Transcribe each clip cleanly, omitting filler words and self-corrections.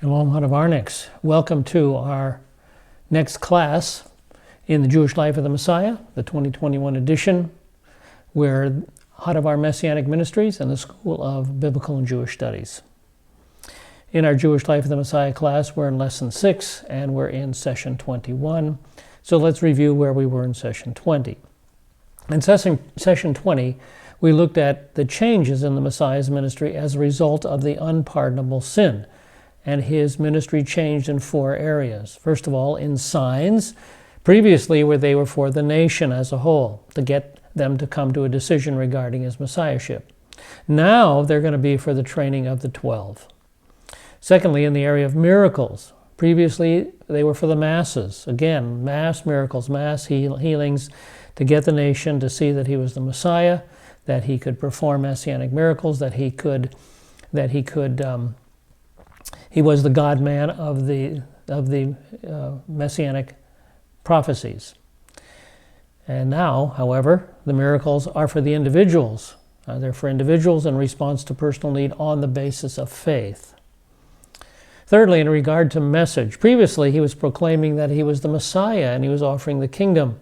Shalom Hadavarniks. Welcome to our next class in the Jewish Life of the Messiah, the 2021 edition. We're Hadavar Messianic Ministries and the School of Biblical and Jewish Studies. In our Jewish Life of the Messiah class, we're in Lesson 6 and we're in Session 21. So let's review where we were in Session 20. In Session 20, we looked at the changes in the Messiah's ministry as a result of the unpardonable sin. And his ministry changed in 4 areas. First of all, in signs, previously where they were for the nation as a whole, to get them to come to a decision regarding his messiahship. Now they're going to be for the training of the 12. Secondly, in the area of miracles, previously they were for the masses. Again, mass miracles, mass healings, to get the nation to see that he was the Messiah, that he could perform messianic miracles, he was the God-man of the messianic prophecies. And now, however, the miracles are for the individuals. They're for individuals in response to personal need on the basis of faith. Thirdly, in regard to message, previously he was proclaiming that he was the Messiah and he was offering the kingdom.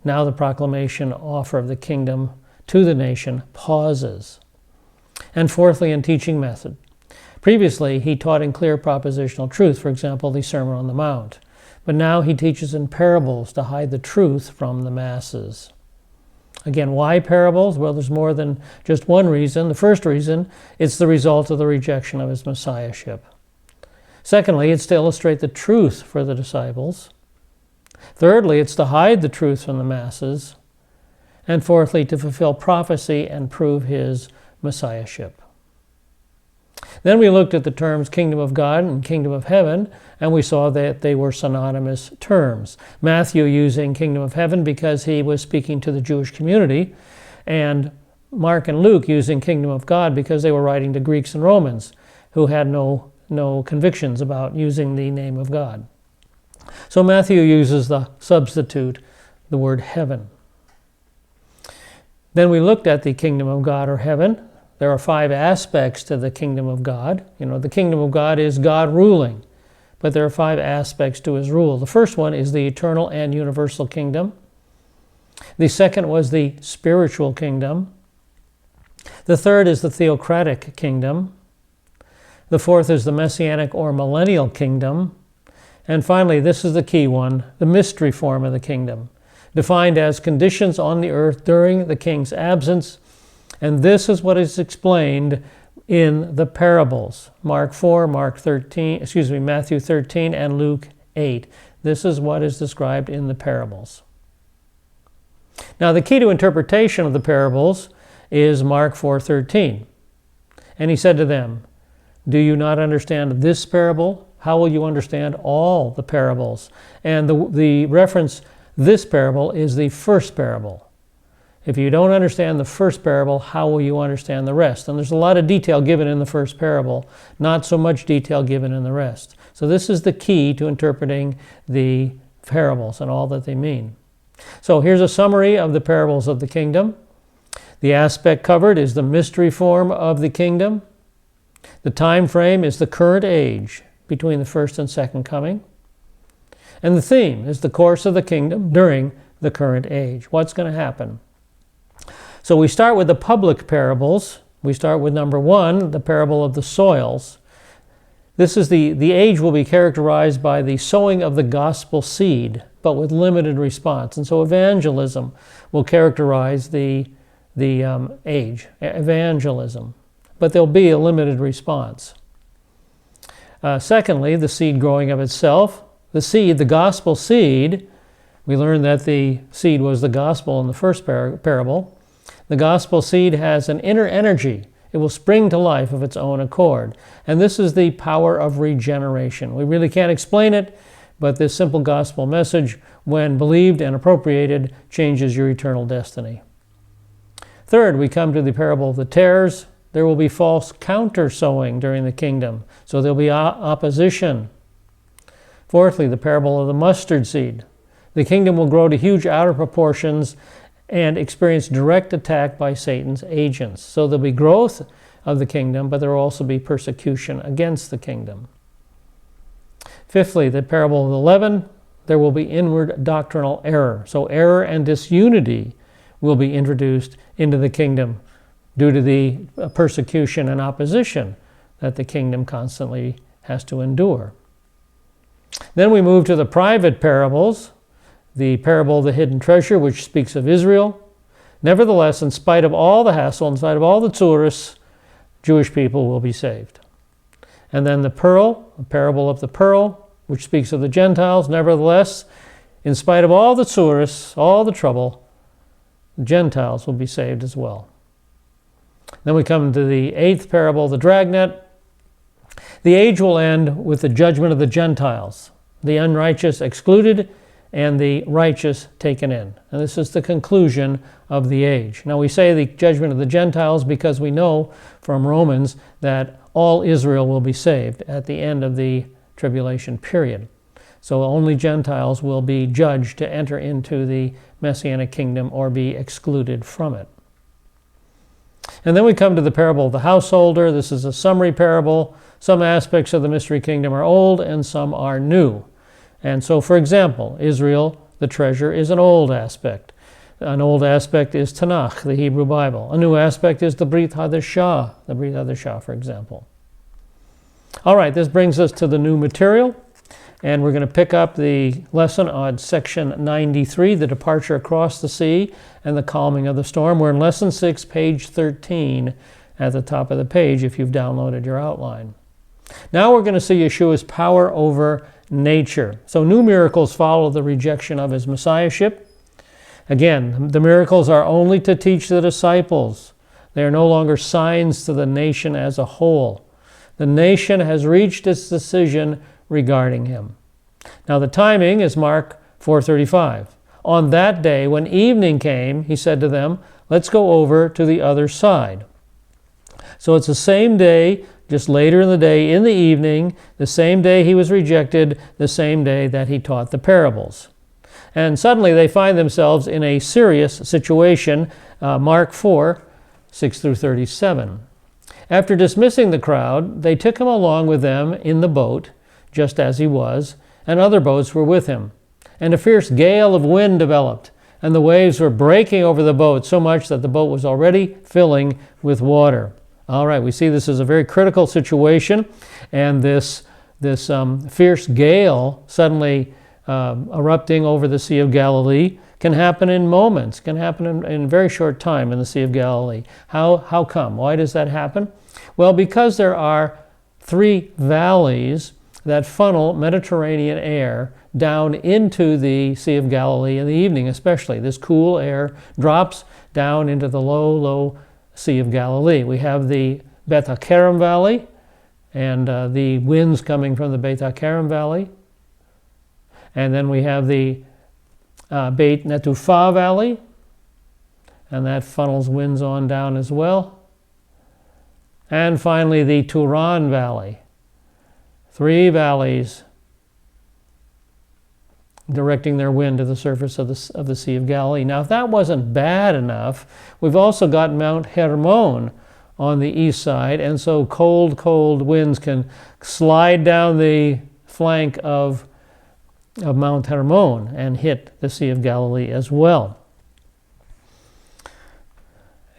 Now the proclamation, offer of the kingdom to the nation pauses. And fourthly, in teaching method. Previously, he taught in clear propositional truth, for example, the Sermon on the Mount. But now he teaches in parables to hide the truth from the masses. Again, why parables? Well, there's more than just one reason. The first reason, it's the result of the rejection of his messiahship. Secondly, it's to illustrate the truth for the disciples. Thirdly, it's to hide the truth from the masses. And fourthly, to fulfill prophecy and prove his messiahship. Then we looked at the terms kingdom of God and kingdom of heaven, and we saw that they were synonymous terms. Matthew using kingdom of heaven because he was speaking to the Jewish community, and Mark and Luke using kingdom of God because they were writing to Greeks and Romans who had no convictions about using the name of God. So Matthew uses the substitute, the word heaven. Then we looked at the kingdom of God or heaven. There are 5 aspects to the kingdom of God. The kingdom of God is God ruling, but there are 5 aspects to his rule. The first one is the eternal and universal kingdom. The second was the spiritual kingdom. The third is the theocratic kingdom. The fourth is the messianic or millennial kingdom. And finally, this is the key one, the mystery form of the kingdom, defined as conditions on the earth during the king's absence. And this is what is explained in the parables. Matthew 13 and Luke 8. This is what is described in the parables. Now the key to interpretation of the parables is Mark 4:13. And he said to them, "Do you not understand this parable? How will you understand all the parables?" And the reference, this parable, is the first parable. If you don't understand the first parable, how will you understand the rest? And there's a lot of detail given in the first parable, not so much detail given in the rest. So this is the key to interpreting the parables and all that they mean. So here's a summary of the parables of the kingdom. The aspect covered is the mystery form of the kingdom. The time frame is the current age between the first and second coming. And the theme is the course of the kingdom during the current age. What's going to happen? So we start with the public parables. We start with number 1, the parable of the soils. This is the age will be characterized by the sowing of the gospel seed, but with limited response. And so evangelism will characterize the age, evangelism. But there'll be a limited response. Secondly, the seed growing of itself. The seed, the gospel seed, we learned that the seed was the gospel in the first parable. The gospel seed has an inner energy. It will spring to life of its own accord. And this is the power of regeneration. We really can't explain it, but this simple gospel message, when believed and appropriated, changes your eternal destiny. Third, we come to the parable of the tares. There will be false counter-sowing during the kingdom, so there'll be opposition. Fourthly, the parable of the mustard seed. The kingdom will grow to huge outer proportions and experience direct attack by Satan's agents. So there'll be growth of the kingdom, but there will also be persecution against the kingdom. Fifthly, the parable of the leaven, there will be inward doctrinal error. So error and disunity will be introduced into the kingdom due to the persecution and opposition that the kingdom constantly has to endure. Then we move to the private parables, the parable of the hidden treasure, which speaks of Israel. Nevertheless, in spite of all the hassle, in spite of all the tourists, Jewish people will be saved. And then the parable of the pearl, which speaks of the Gentiles. Nevertheless, in spite of all the tourists, all the trouble, the Gentiles will be saved as well. Then we come to the eighth parable, the dragnet. The age will end with the judgment of the Gentiles, the unrighteous excluded and the righteous taken in. And this is the conclusion of the age. Now we say the judgment of the Gentiles because we know from Romans that all Israel will be saved at the end of the tribulation period. So only Gentiles will be judged to enter into the Messianic kingdom or be excluded from it. And then we come to the parable of the householder. This is a summary parable. Some aspects of the mystery kingdom are old and some are new. And so, for example, Israel, the treasure, is an old aspect. An old aspect is Tanakh, the Hebrew Bible. A new aspect is the Brit Hadashah, for example. All right, this brings us to the new material, and we're going to pick up the lesson on section 93, the departure across the sea and the calming of the storm. We're in lesson 6, page 13, at the top of the page if you've downloaded your outline. Now we're going to see Yeshua's power over nature. So new miracles follow the rejection of his messiahship. Again, the miracles are only to teach the disciples. They are no longer signs to the nation as a whole. The nation has reached its decision regarding him. Now the timing is Mark 4:35. On that day, when evening came, he said to them, let's go over to the other side. So it's the same day, just later in the day, in the evening, the same day he was rejected, the same day that he taught the parables. And suddenly they find themselves in a serious situation, Mark 4:6-37. After dismissing the crowd, they took him along with them in the boat, just as he was, and other boats were with him. And a fierce gale of wind developed, and the waves were breaking over the boat so much that the boat was already filling with water. All right, we see this is a very critical situation, and this fierce gale suddenly erupting over the Sea of Galilee can happen in moments, can happen in a very short time in the Sea of Galilee. How come? Why does that happen? Well, because there are 3 valleys that funnel Mediterranean air down into the Sea of Galilee in the evening especially. This cool air drops down into the low Sea of Galilee. We have the Beth HaKerem Valley and the winds coming from the Beth HaKerem Valley. And then we have the Beit Netufa Valley, and that funnels winds on down as well. And finally the Turan Valley. 3 valleys directing their wind to the surface of the Sea of Galilee. Now, if that wasn't bad enough, we've also got Mount Hermon on the east side, and so cold winds can slide down the flank of Mount Hermon and hit the Sea of Galilee as well.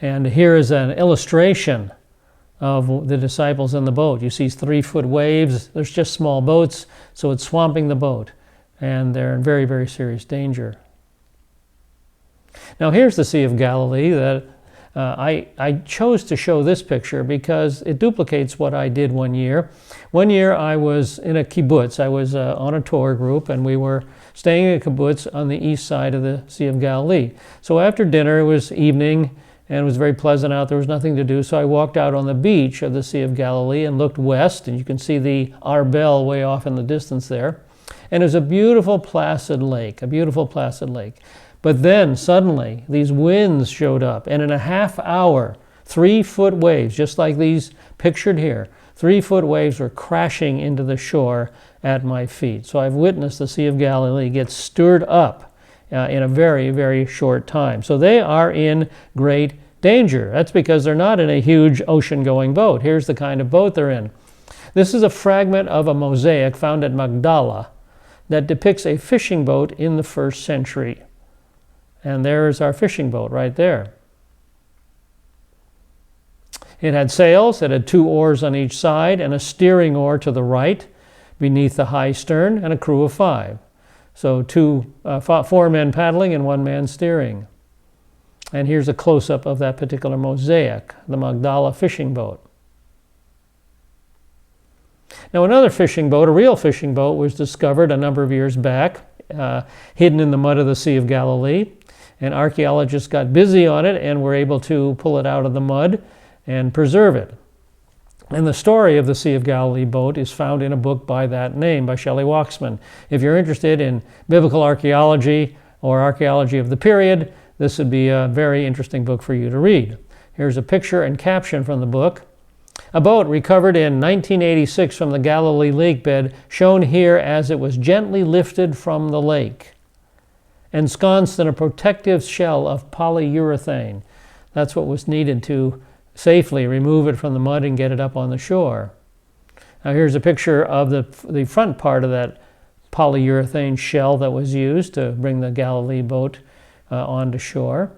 And here is an illustration of the disciples in the boat. You see 3-foot waves. There's just small boats, so it's swamping the boat, and they're in very, very serious danger. Now here's the Sea of Galilee. That I chose to show this picture because it duplicates what I did one year. One year I was in a kibbutz. I was on a tour group, and we were staying in a kibbutz on the east side of the Sea of Galilee. So after dinner, it was evening, and it was very pleasant out. There was nothing to do, so I walked out on the beach of the Sea of Galilee and looked west, and you can see the Arbel way off in the distance there. And it was a beautiful, placid lake, But then, suddenly, these winds showed up, and in a half hour, 3-foot waves, just like these pictured here, 3-foot waves were crashing into the shore at my feet. So I've witnessed the Sea of Galilee get stirred up in a very, very short time. So they are in great danger. That's because they're not in a huge ocean-going boat. Here's the kind of boat they're in. This is a fragment of a mosaic found at Magdala that depicts a fishing boat in the 1st century. And there's our fishing boat right there. It had sails, it had 2 oars on each side, and a steering oar to the right beneath the high stern, and a crew of 5. So 4 men paddling and 1 man steering. And here's a close-up of that particular mosaic, the Magdala fishing boat. Now another fishing boat, a real fishing boat, was discovered a number of years back, hidden in the mud of the Sea of Galilee. And archaeologists got busy on it and were able to pull it out of the mud and preserve it. And the story of the Sea of Galilee boat is found in a book by that name, by Shelley Waxman. If you're interested in biblical archaeology or archaeology of the period, this would be a very interesting book for you to read. Here's a picture and caption from the book. A boat recovered in 1986 from the Galilee lake bed, shown here as it was gently lifted from the lake, ensconced in a protective shell of polyurethane. That's what was needed to safely remove it from the mud and get it up on the shore. Now here's a picture of the front part of that polyurethane shell that was used to bring the Galilee boat onto shore.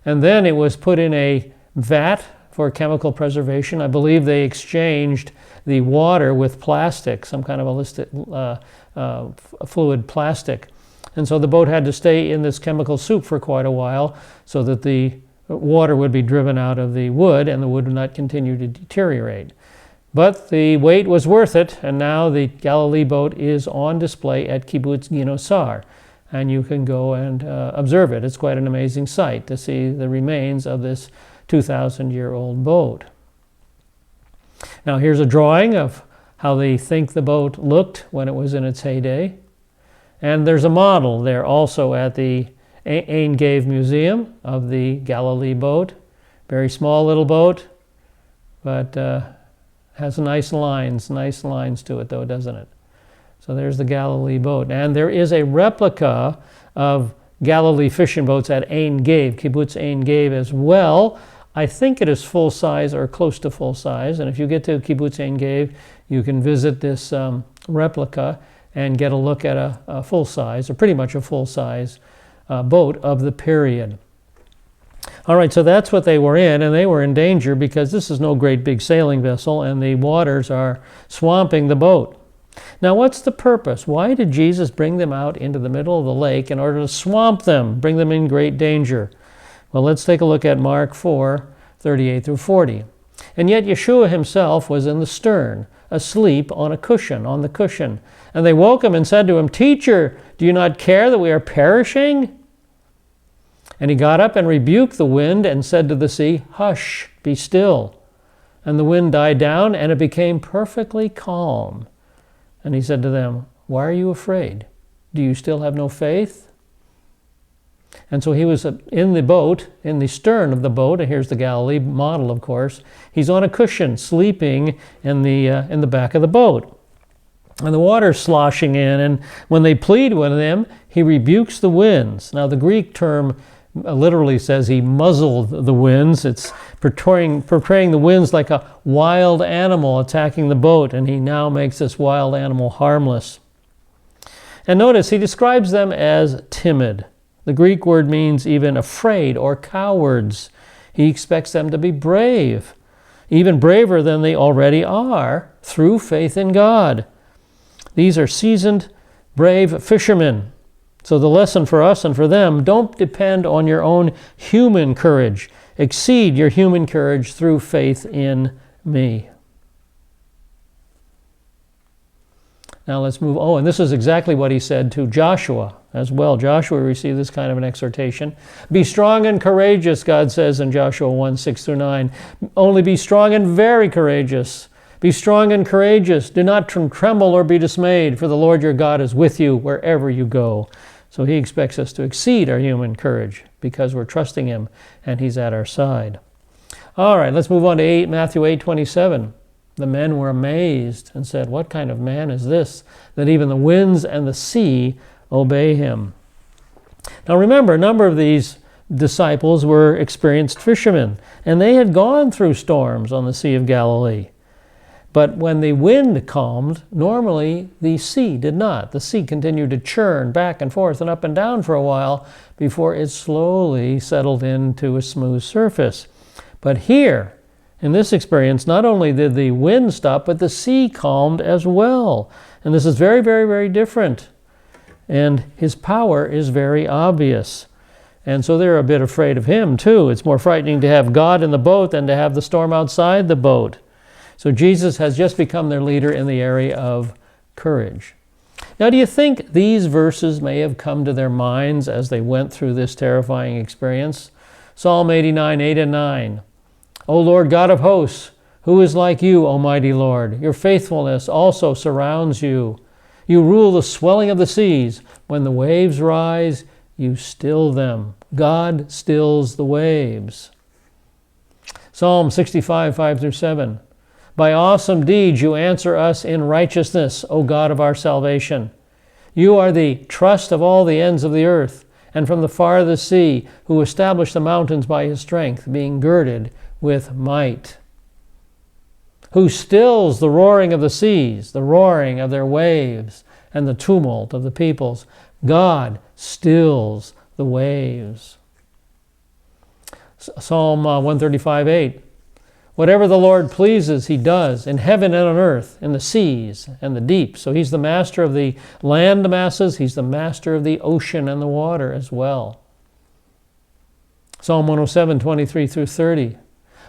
And then it was put in a vat for chemical preservation. I believe they exchanged the water with plastic, some kind of a fluid plastic. And so the boat had to stay in this chemical soup for quite a while so that the water would be driven out of the wood and the wood would not continue to deteriorate. But the wait was worth it, and now the Galilee boat is on display at Kibbutz Ginosar, and you can go and observe it. It's quite an amazing sight to see the remains of this 2,000-year-old boat. Now here's a drawing of how they think the boat looked when it was in its heyday. And there's a model there also at the Ein Gave Museum of the Galilee boat. Very small little boat, but has nice lines to it though, doesn't it? So there's the Galilee boat. And there is a replica of Galilee fishing boats at Ein Gave, Kibbutz Ein Gave as well. I think it is full size or close to full size. And if you get to Kibbutz Ein Gave, you can visit this replica and get a look at a full size, or pretty much a full size boat of the period. All right, so that's what they were in, and they were in danger because this is no great big sailing vessel and the waters are swamping the boat. Now, what's the purpose? Why did Jesus bring them out into the middle of the lake in order to swamp them, bring them in great danger? Well, let's take a look at Mark 4:38 through 40. And yet Yeshua himself was in the stern, asleep on the cushion. And they woke him and said to him, "Teacher, do you not care that we are perishing?" And he got up and rebuked the wind and said to the sea, "Hush, be still." And the wind died down, and it became perfectly calm. And he said to them, "Why are you afraid? Do you still have no faith?" And so he was in the boat, in the stern of the boat, and here's the Galilee model, of course. He's on a cushion, sleeping in the back of the boat. And the water's sloshing in, and when they plead with him, he rebukes the winds. Now, the Greek term literally says he muzzled the winds. It's portraying the winds like a wild animal attacking the boat, and he now makes this wild animal harmless. And notice, he describes them as timid. The Greek word means even afraid or cowards. He expects them to be brave, even braver than they already are, through faith in God. These are seasoned, brave fishermen. So the lesson for us and for them, don't depend on your own human courage. Exceed your human courage through faith in me. Now let's move. Oh, and this is exactly what he said to Joshua as well. Joshua received this kind of an exhortation. Be strong and courageous, God says in Joshua 1:6-9. Only be strong and very courageous. Be strong and courageous. Do not tremble or be dismayed, for the Lord your God is with you wherever you go. So he expects us to exceed our human courage because we're trusting him and he's at our side. All right, let's move on to Matthew 8:27. The men were amazed and said, "What kind of man is this, that even the winds and the sea obey him?" Now remember, a number of these disciples were experienced fishermen, and they had gone through storms on the Sea of Galilee. But when the wind calmed, normally the sea did not. The sea continued to churn back and forth and up and down for a while before it slowly settled into a smooth surface. But here, in this experience, not only did the wind stop, but the sea calmed as well. And this is very, very, very different. And his power is very obvious. And so they're a bit afraid of him, too. It's more frightening to have God in the boat than to have the storm outside the boat. So Jesus has just become their leader in the area of courage. Now, do you think these verses may have come to their minds as they went through this terrifying experience? Psalm 89, 8 and 9. O Lord God of hosts, who is like you, Almighty Lord? Your faithfulness also surrounds you. You rule the swelling of the seas. When the waves rise, you still them. God stills the waves. Psalm 65, 5 through 7. By awesome deeds you answer us in righteousness, O God of our salvation. You are the trust of all the ends of the earth, and from the farthest sea, who established the mountains by his strength, being girded with might. Who stills the roaring of the seas, the roaring of their waves, and the tumult of the peoples. God stills the waves. Psalm 135, 8. Whatever the Lord pleases, he does, in heaven and on earth, in the seas and the deep. So he's the master of the land masses. He's the master of the ocean and the water as well. Psalm 107, 23 through 30.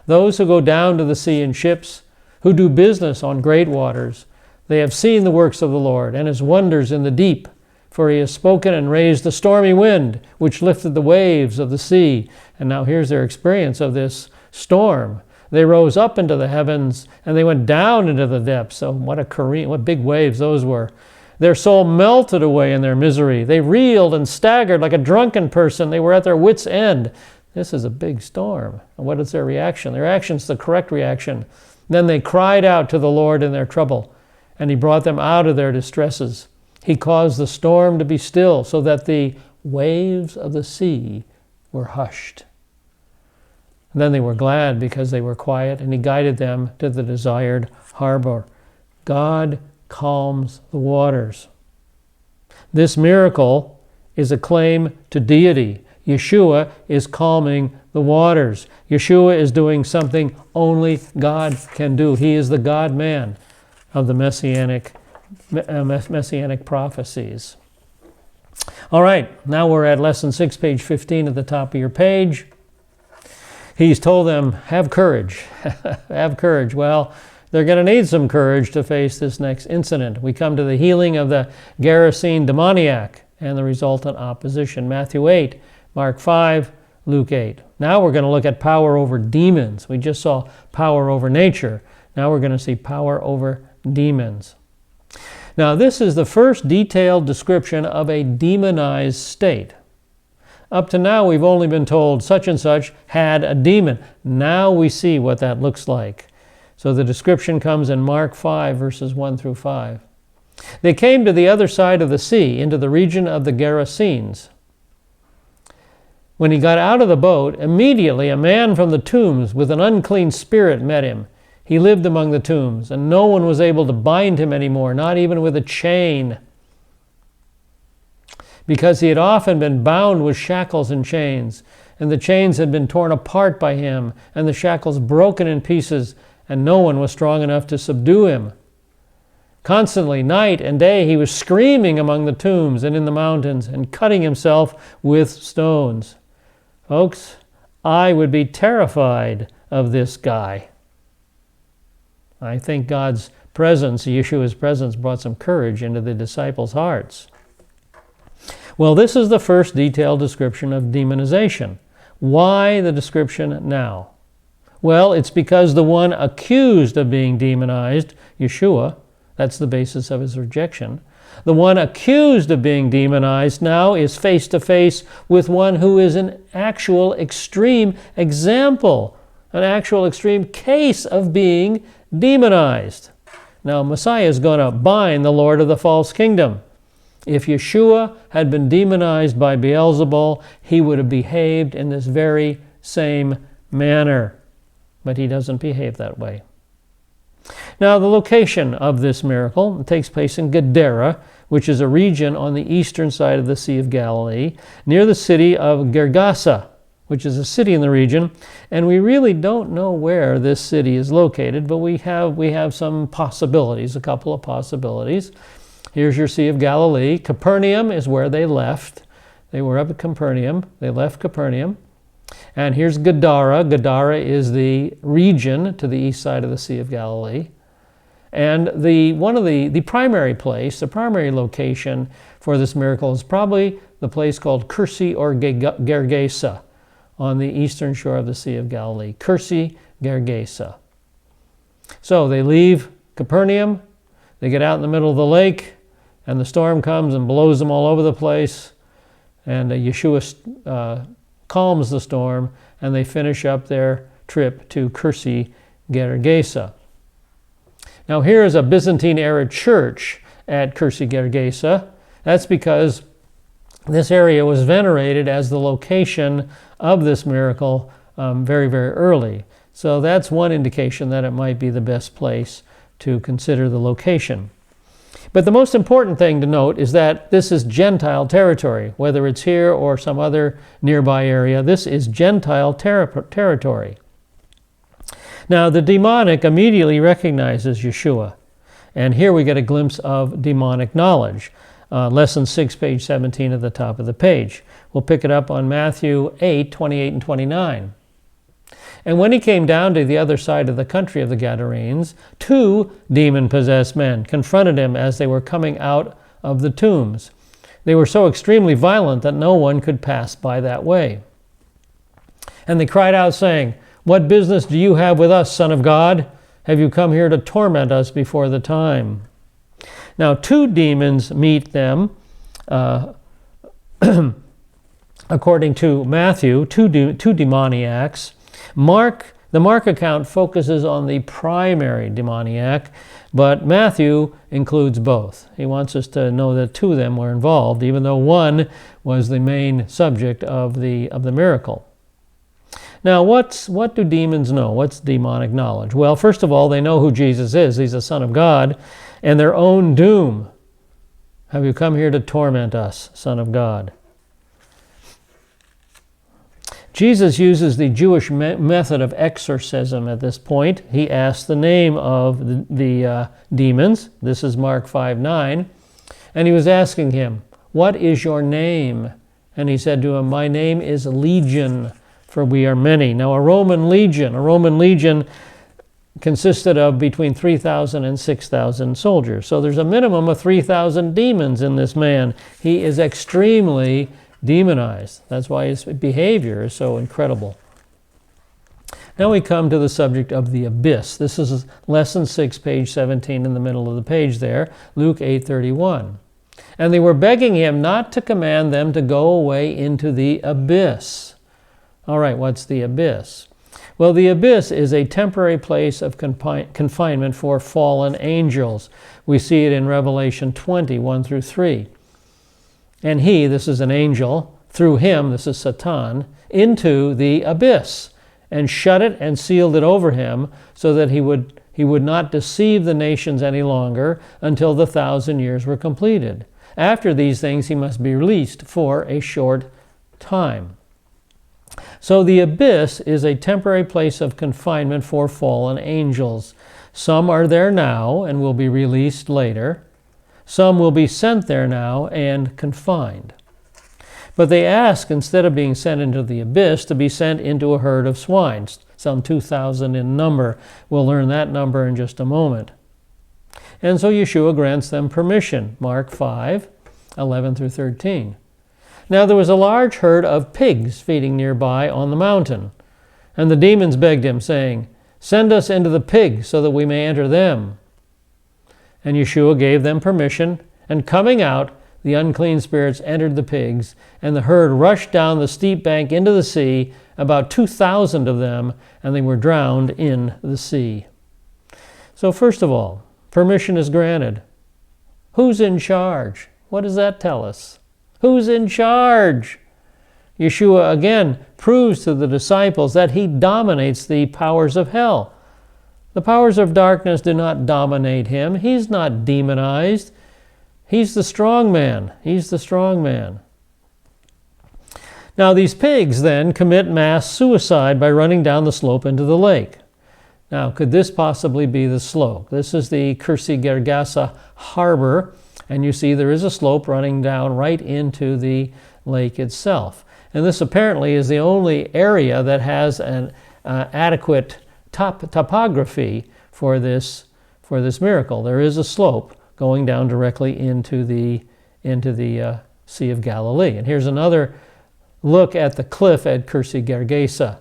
Those who go down to the sea in ships, who do business on great waters, they have seen the works of the Lord and his wonders in the deep. For he has spoken and raised the stormy wind, which lifted the waves of the sea. And now here's their experience of this storm. They rose up into the heavens, and they went down into the depths. So what big waves those were. Their soul melted away in their misery. They reeled and staggered like a drunken person. They were at their wits' end. This is a big storm. And what is their reaction? Their reaction is the correct reaction. Then they cried out to the Lord in their trouble, and he brought them out of their distresses. He caused the storm to be still, so that the waves of the sea were hushed. And then they were glad because they were quiet, and he guided them to the desired harbor. God calms the waters. This miracle is a claim to deity. Yeshua is calming the waters. Yeshua is doing something only God can do. He is the God-man of the messianic prophecies. All right, now we're at lesson 6, page 15 at the top of your page. He's told them, have courage. Have courage. Well, they're going to need some courage to face this next incident. We come to the healing of the Gerasene demoniac and the resultant opposition. Matthew 8, Mark 5, Luke 8. Now we're going to look at power over demons. We just saw power over nature. Now we're going to see power over demons. Now this is the first detailed description of a demonized state. Up to now, we've only been told such and such had a demon. Now we see what that looks like. So the description comes in Mark 5, verses 1 through 5. They came to the other side of the sea, into the region of the Gerasenes. When he got out of the boat, immediately a man from the tombs with an unclean spirit met him. He lived among the tombs, and no one was able to bind him anymore, not even with a chain, because he had often been bound with shackles and chains, and the chains had been torn apart by him, and the shackles broken in pieces, and no one was strong enough to subdue him. Constantly, night and day, he was screaming among the tombs and in the mountains, and cutting himself with stones. Folks, I would be terrified of this guy. I think God's presence, Yeshua's presence, brought some courage into the disciples' hearts. Well, this is the first detailed description of demonization. Why the description now? Well, it's because the one accused of being demonized, Yeshua, that's the basis of his rejection, the one accused of being demonized now is face to face with one who is an actual extreme example, an actual extreme case of being demonized. Now, Messiah is going to bind the Lord of the false kingdom. If Yeshua had been demonized by Beelzebul, he would have behaved in this very same manner. But he doesn't behave that way. Now, the location of this miracle takes place in Gadara, which is a region on the eastern side of the Sea of Galilee, near the city of Gergasa, which is a city in the region. And we really don't know where this city is located, but we have some possibilities, a couple of possibilities. Here's your Sea of Galilee. Capernaum is where they left. They were up at Capernaum. They left Capernaum. And here's Gadara. Gadara is the region to the east side of the Sea of Galilee. And one of the primary place, the primary location for this miracle is probably the place called Kursi or Gergasa on the eastern shore of the Sea of Galilee. Kursi, Gergasa. So they leave Capernaum, they get out in the middle of the lake, and the storm comes and blows them all over the place, and Yeshua calms the storm, and they finish up their trip to Kursi, Gergasa. Now here is a Byzantine-era church at Kursi, Gergasa. That's because this area was venerated as the location of this miracle very, very early. So that's one indication that it might be the best place to consider the location. But the most important thing to note is that this is Gentile territory. Whether it's here or some other nearby area, this is Gentile territory. Now, the demonic immediately recognizes Yeshua. And here we get a glimpse of demonic knowledge. Lesson 6, page 17 at the top of the page. We'll pick it up on Matthew 8, 28 and 29. And when he came down to the other side of the country of the Gadarenes, 2 demon-possessed men confronted him as they were coming out of the tombs. They were so extremely violent that no one could pass by that way. And they cried out, saying, "What business do you have with us, Son of God? Have you come here to torment us before the time?" Now, 2 demons meet them, according to Matthew, two demoniacs. The Mark account focuses on the primary demoniac, but Matthew includes both. He wants us to know that 2 of them were involved, even though one was the main subject of the miracle. Now, what do demons know? What's demonic knowledge? Well, first of all, they know who Jesus is. He's the Son of God, and their own doom. Have you come here to torment us, Son of God? Jesus uses the Jewish method of exorcism at this point. He asks the name of the demons. This is Mark 5:9. And he was asking him, "What is your name?" And he said to him, "My name is Legion, for we are many." Now, a Roman legion consisted of between 3,000 and 6,000 soldiers. So there's a minimum of 3,000 demons in this man. He is extremely demonized. That's why his behavior is so incredible. Now we come to the subject of the abyss. This is lesson 6, page 17 in the middle of the page there, Luke 8:31. And they were begging him not to command them to go away into the abyss. All right, what's the abyss? Well, the abyss is a temporary place of confinement for fallen angels. We see it in Revelation 20, 1 through 3. And he, this is an angel, threw him, this is Satan, into the abyss and shut it and sealed it over him so that he would not deceive the nations any longer until the 1,000 years were completed. After these things, he must be released for a short time. So the abyss is a temporary place of confinement for fallen angels. Some are there now and will be released later. Some will be sent there now and confined. But they ask, instead of being sent into the abyss, to be sent into a herd of swine, some 2,000 in number. We'll learn that number in just a moment. And so Yeshua grants them permission, Mark 5, 11 through 13. Now there was a large herd of pigs feeding nearby on the mountain. And the demons begged him, saying, "Send us into the pigs so that we may enter them." And Yeshua gave them permission, and coming out, the unclean spirits entered the pigs, and the herd rushed down the steep bank into the sea, about 2,000 of them, and they were drowned in the sea. So first of all, permission is granted. Who's in charge? What does that tell us? Who's in charge? Yeshua again proves to the disciples that he dominates the powers of hell. The powers of darkness do not dominate him. He's not demonized. He's the strong man. He's the strong man. Now these pigs then commit mass suicide by running down the slope into the lake. Now, could this possibly be the slope? This is the Kursi Gergasa harbor, and you see there is a slope running down right into the lake itself. And this apparently is the only area that has an adequate topography for this miracle. There is a slope going down directly into the Sea of Galilee. And here's another look at the cliff at Kursi Gergasa.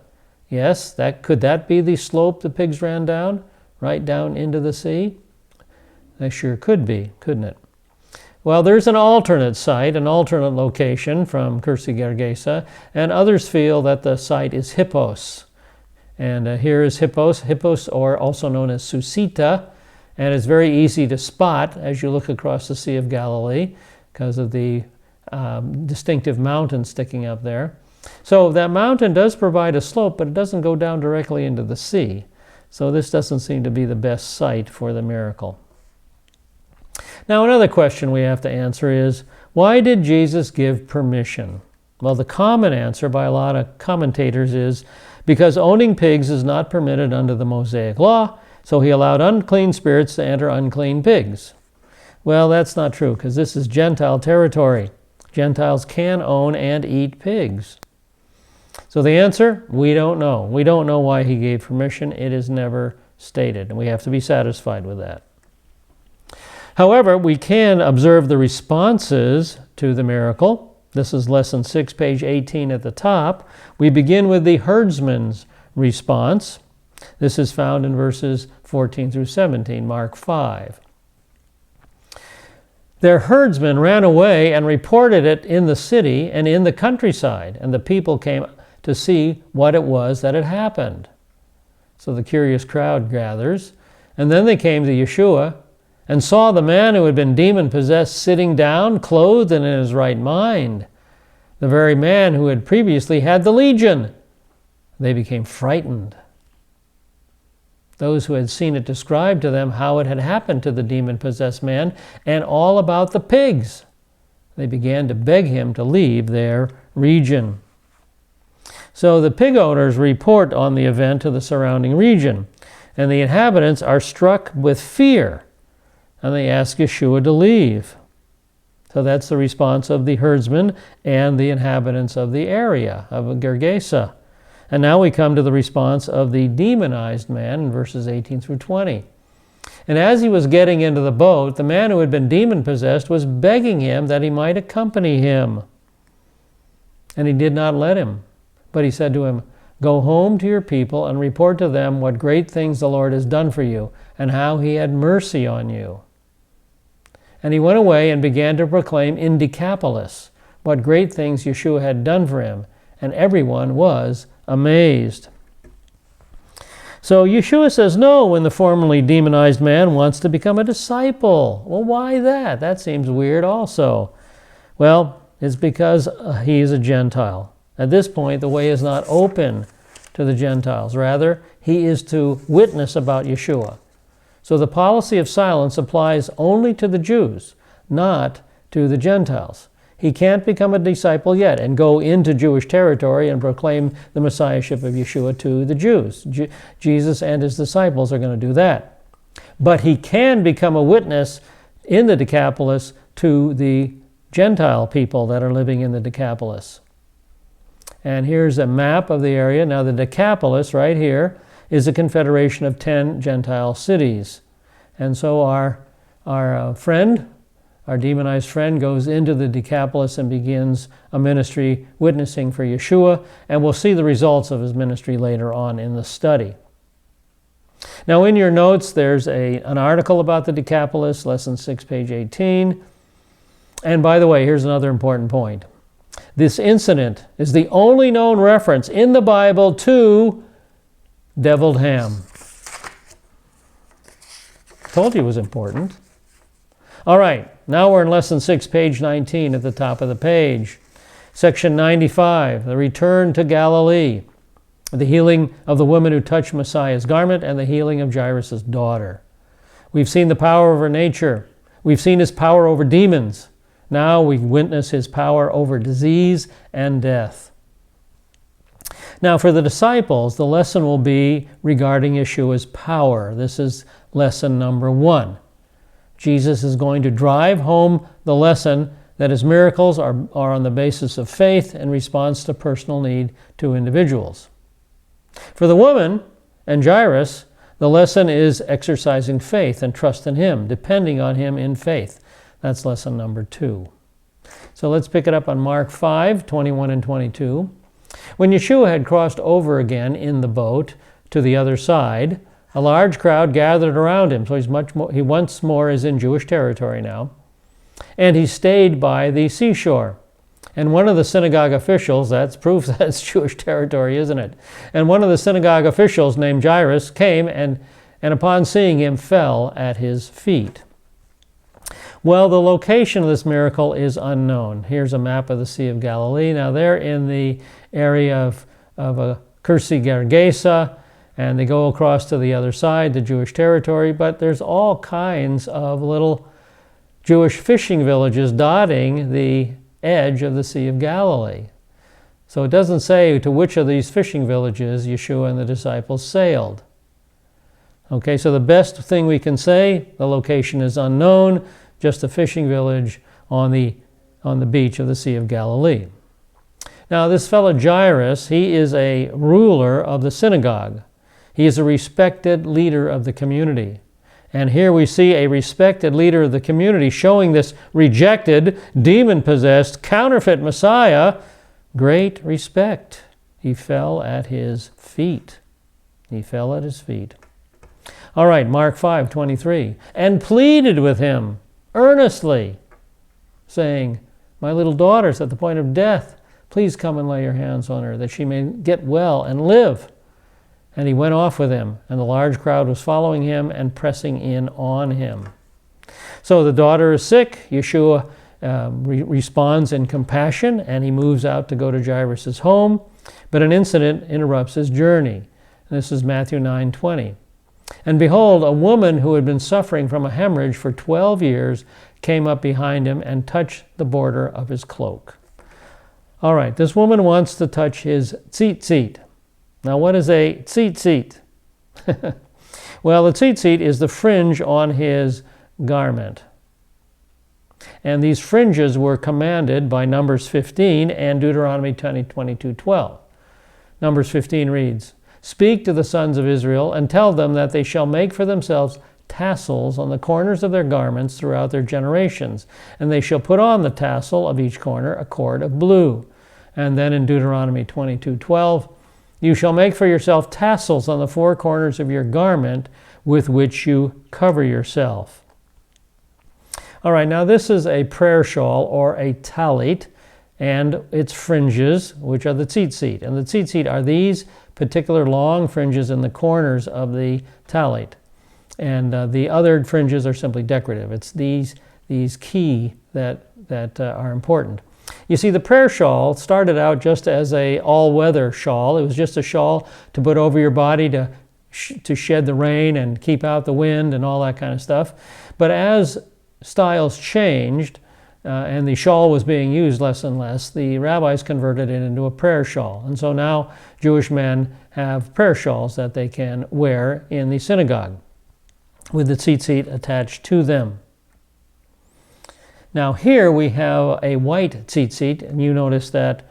Yes, could that be the slope the pigs ran down, right down into the sea? That sure could be, couldn't it? Well, there's an alternate site, an alternate location from Kursi Gergasa, and others feel that the site is Hippos. And here is Hippos, or also known as Susita, and it's very easy to spot as you look across the Sea of Galilee because of the distinctive mountain sticking up there. So that mountain does provide a slope, but it doesn't go down directly into the sea. So this doesn't seem to be the best site for the miracle. Now another question we have to answer is, why did Jesus give permission? Well, the common answer by a lot of commentators is because owning pigs is not permitted under the Mosaic law, so he allowed unclean spirits to enter unclean pigs. Well, that's not true, because this is Gentile territory. Gentiles can own and eat pigs. So the answer, we don't know. We don't know why he gave permission. It is never stated, and we have to be satisfied with that. However, we can observe the responses to the miracle. This is lesson 6, page 18 at the top. We begin with the herdsman's response. This is found in verses 14 through 17, Mark 5. Their herdsman ran away and reported it in the city and in the countryside, and the people came to see what it was that had happened. So the curious crowd gathers, and then they came to Yeshua and saw the man who had been demon-possessed sitting down, clothed and in his right mind, the very man who had previously had the legion. They became frightened. Those who had seen it described to them how it had happened to the demon-possessed man and all about the pigs. They began to beg him to leave their region. So the pig owners report on the event to the surrounding region, and the inhabitants are struck with fear, and they ask Yeshua to leave. So that's the response of the herdsmen and the inhabitants of the area of Gergasa. And now we come to the response of the demonized man in verses 18 through 20. And as he was getting into the boat, the man who had been demon-possessed was begging him that he might accompany him. And he did not let him. But he said to him, "Go home to your people and report to them what great things the Lord has done for you and how he had mercy on you." And he went away and began to proclaim in Decapolis what great things Yeshua had done for him, and everyone was amazed. So Yeshua says no when the formerly demonized man wants to become a disciple. Well, why that? That seems weird also. Well, it's because he is a Gentile. At this point, the way is not open to the Gentiles. Rather, he is to witness about Yeshua. So the policy of silence applies only to the Jews, not to the Gentiles. He can't become a disciple yet and go into Jewish territory and proclaim the messiahship of Yeshua to the Jews. Jesus and his disciples are going to do that. But he can become a witness in the Decapolis to the Gentile people that are living in the Decapolis. And here's a map of the area. Now the Decapolis right here is a confederation of 10 Gentile cities. And so our demonized friend goes into the Decapolis and begins a ministry witnessing for Yeshua, and we'll see the results of his ministry later on in the study. Now in your notes there's an article about the Decapolis, lesson 6, page 18. And by the way, here's another important point. This incident is the only known reference in the Bible to deviled ham. Told you it was important. All right, now we're in lesson 6, page 19 at the top of the page. Section 95, the return to Galilee. The healing of the woman who touched Messiah's garment, and the healing of Jairus' daughter. We've seen the power over nature. We've seen his power over demons. Now we witness his power over disease and death. Now for the disciples, the lesson will be regarding Yeshua's power. This is lesson number 1. Jesus is going to drive home the lesson that his miracles are on the basis of faith in response to personal need to individuals. For the woman and Jairus, the lesson is exercising faith and trust in him, depending on him in faith. That's lesson number 2. So let's pick it up on Mark 5, 21 and 22. When Yeshua had crossed over again in the boat to the other side, a large crowd gathered around him. So he once more is in Jewish territory now. And he stayed by the seashore. And one of the synagogue officials, that's proof that it's Jewish territory, isn't it? And one of the synagogue officials named Jairus came and upon seeing him fell at his feet. Well, the location of this miracle is unknown. Here's a map of the Sea of Galilee. Now they're in the area of Kursi, Gergasa, and they go across to the other side, the Jewish territory, but there's all kinds of little Jewish fishing villages dotting the edge of the Sea of Galilee. So it doesn't say to which of these fishing villages Yeshua and the disciples sailed. Okay, so the best thing we can say, the location is unknown, just a fishing village on the beach of the Sea of Galilee. Now this fellow Jairus, he is a ruler of the synagogue. He is a respected leader of the community. And here we see a respected leader of the community showing this rejected, demon-possessed, counterfeit Messiah great respect. He fell at his feet. He fell at his feet. All right, Mark 5:23. And pleaded with him earnestly, saying, "My little daughter's at the point of death. Please come and lay your hands on her, that she may get well and live." And he went off with him, and the large crowd was following him and pressing in on him. So the daughter is sick. Yeshua responds in compassion, and he moves out to go to Jairus' home. But an incident interrupts his journey. And this is Matthew 9:20. And behold, a woman who had been suffering from a hemorrhage for 12 years came up behind him and touched the border of his cloak. All right, this woman wants to touch his tzitzit. Now, what is a tzitzit? Well, the tzitzit is the fringe on his garment. And these fringes were commanded by Numbers 15 and Deuteronomy 22:12. Numbers 15 reads, "Speak to the sons of Israel and tell them that they shall make for themselves tassels on the corners of their garments throughout their generations, and they shall put on the tassel of each corner a cord of blue." And then in Deuteronomy 22:12, "You shall make for yourself tassels on the four corners of your garment with which you cover yourself." All right, now this is a prayer shawl or a talit, and its fringes, which are the tzitzit. And the tzitzit are these particular long fringes in the corners of the talit. And the other fringes are simply decorative. It's these key that are important. You see, the prayer shawl started out just as a all-weather shawl. It was just a shawl to put over your body to shed the rain and keep out the wind and all that kind of stuff. But as styles changed and the shawl was being used less and less, the rabbis converted it into a prayer shawl. And so now Jewish men have prayer shawls that they can wear in the synagogue with the tzitzit attached to them. Now here we have a white tzitzit, and you notice that